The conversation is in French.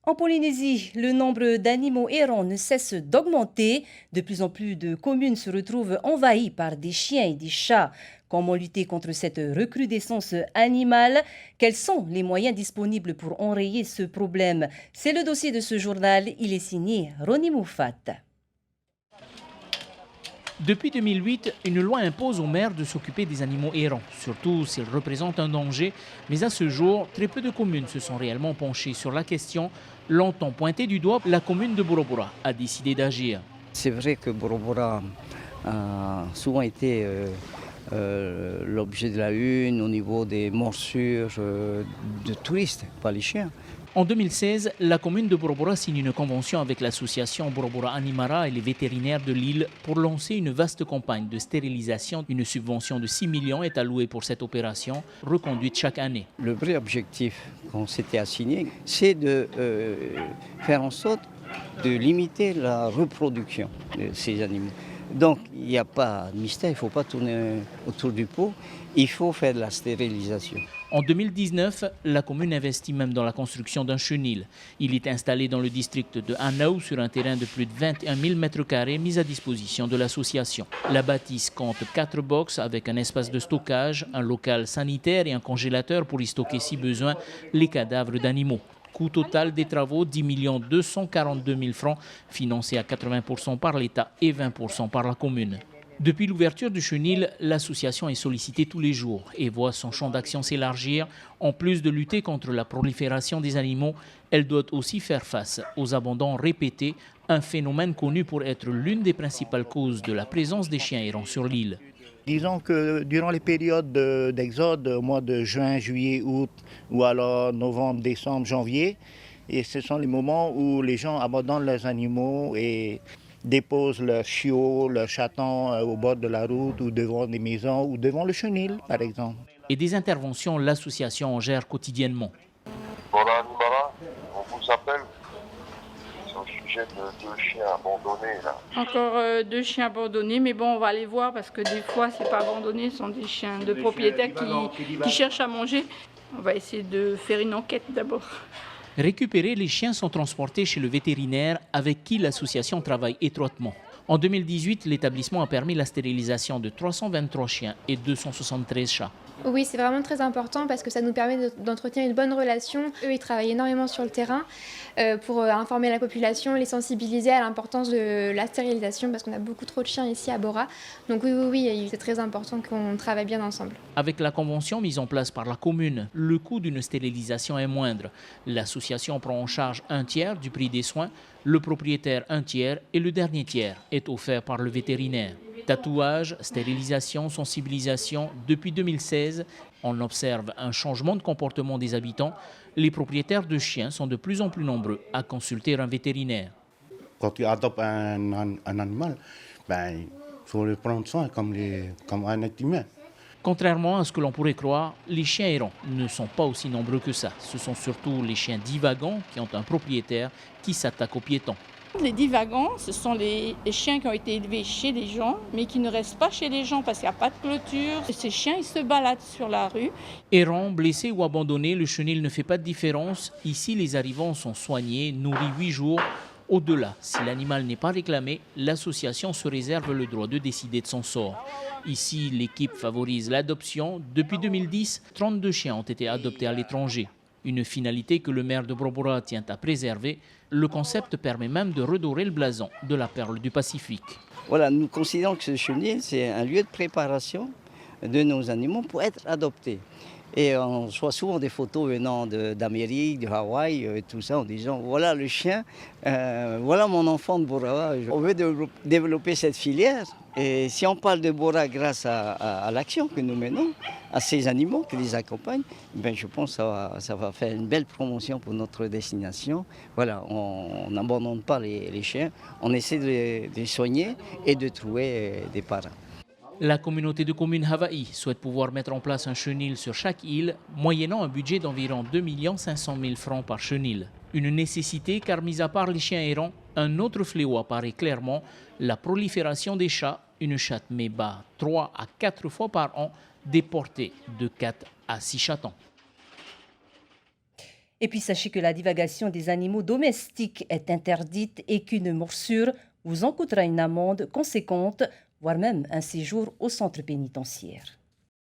En Polynésie, le nombre d'animaux errants ne cesse d'augmenter. De plus en plus de communes se retrouvent envahies par des chiens et des chats. Comment lutter contre cette recrudescence animale? Quels sont les moyens disponibles pour enrayer ce problème? C'est le dossier de ce journal. Il est signé Roni Moufat. Depuis 2008, une loi impose aux maires de s'occuper des animaux errants, surtout s'ils représentent un danger. Mais à ce jour, très peu de communes se sont réellement penchées sur la question. Longtemps pointée du doigt, la commune de Burabura a décidé d'agir. C'est vrai que Burabura a souvent été l'objet de la une au niveau des morsures de touristes, pas les chiens. En 2016, la commune de Burabura signe une convention avec l'association Burabura Animara et les vétérinaires de l'île pour lancer une vaste campagne de stérilisation. Une subvention de 6 millions est allouée pour cette opération, reconduite chaque année. Le vrai objectif qu'on s'était assigné, c'est de faire en sorte de limiter la reproduction de ces animaux. Donc il n'y a pas de mystère, il ne faut pas tourner autour du pot, il faut faire de la stérilisation. En 2019, la commune investit même dans la construction d'un chenil. Il est installé dans le district de Hanau sur un terrain de plus de 21 000 m² mis à disposition de l'association. La bâtisse compte 4 boxes avec un espace de stockage, un local sanitaire et un congélateur pour y stocker si besoin les cadavres d'animaux. Coût total des travaux 10 242 000 francs, financés à 80% par l'État et 20% par la commune. Depuis l'ouverture du chenil, l'association est sollicitée tous les jours et voit son champ d'action s'élargir. En plus de lutter contre la prolifération des animaux, elle doit aussi faire face aux abandons répétés, un phénomène connu pour être l'une des principales causes de la présence des chiens errants sur l'île. Disons que durant les périodes d'exode, au mois de juin, juillet, août, ou alors novembre, décembre, janvier, et ce sont les moments où les gens abandonnent leurs animaux et déposent leurs chiots, leurs chatons au bord de la route ou devant des maisons ou devant le chenil, par exemple. Et des interventions, l'association en gère quotidiennement. Voilà, Animara, on vous appelle. C'est au sujet de 2 chiens abandonnés là. Encore 2 chiens abandonnés, mais bon, on va aller voir parce que des fois, c'est pas abandonné, ce sont des chiens de propriétaires qui cherchent à manger. On va essayer de faire une enquête d'abord. Récupérés, les chiens sont transportés chez le vétérinaire avec qui l'association travaille étroitement. En 2018, l'établissement a permis la stérilisation de 323 chiens et 273 chats. Oui, c'est vraiment très important parce que ça nous permet d'entretenir une bonne relation. Eux, ils travaillent énormément sur le terrain pour informer la population, les sensibiliser à l'importance de la stérilisation parce qu'on a beaucoup trop de chiens ici à Bora. Donc oui, c'est très important qu'on travaille bien ensemble. Avec la convention mise en place par la commune, le coût d'une stérilisation est moindre. L'association prend en charge un tiers du prix des soins, le propriétaire un tiers et le dernier tiers est offert par le vétérinaire. Tatouage, stérilisation, sensibilisation. Depuis 2016, on observe un changement de comportement des habitants. Les propriétaires de chiens sont de plus en plus nombreux à consulter un vétérinaire. Quand tu adoptes un animal, il faut le prendre soin comme un être humain. Contrairement à ce que l'on pourrait croire, les chiens errants ne sont pas aussi nombreux que ça. Ce sont surtout les chiens divagants qui ont un propriétaire qui s'attaque aux piétons. Les divagants, ce sont les chiens qui ont été élevés chez les gens, mais qui ne restent pas chez les gens parce qu'il n'y a pas de clôture. Et ces chiens, ils se baladent sur la rue. Errants, blessés ou abandonnés, le chenil ne fait pas de différence. Ici, les arrivants sont soignés, nourris 8 jours. Au-delà, si l'animal n'est pas réclamé, l'association se réserve le droit de décider de son sort. Ici, l'équipe favorise l'adoption. Depuis 2010, 32 chiens ont été adoptés à l'étranger. Une finalité que le maire de Burabura tient à préserver. Le concept permet même de redorer le blason de la perle du Pacifique. Voilà, nous considérons que ce chenil, c'est un lieu de préparation de nos animaux pour être adoptés. Et on reçoit souvent des photos venant d'Amérique, de Hawaï, tout ça, en disant voilà le chien, voilà mon enfant de Bora. On veut développer cette filière. Et si on parle de Bora grâce à l'action que nous menons, à ces animaux qui les accompagnent, je pense que ça va faire une belle promotion pour notre destination. Voilà, on n'abandonne pas les chiens, on essaie de les soigner et de trouver des parrains. La communauté de communes Hawaï souhaite pouvoir mettre en place un chenil sur chaque île, moyennant un budget d'environ 2 500 000 francs par chenil. Une nécessité car, mis à part les chiens errants, un autre fléau apparaît clairement, la prolifération des chats. Une chatte met bas 3 à 4 fois par an, déportée de 4 à 6 chatons. Et puis sachez que la divagation des animaux domestiques est interdite et qu'une morsure vous en coûtera une amende conséquente, voire même un séjour au centre pénitentiaire.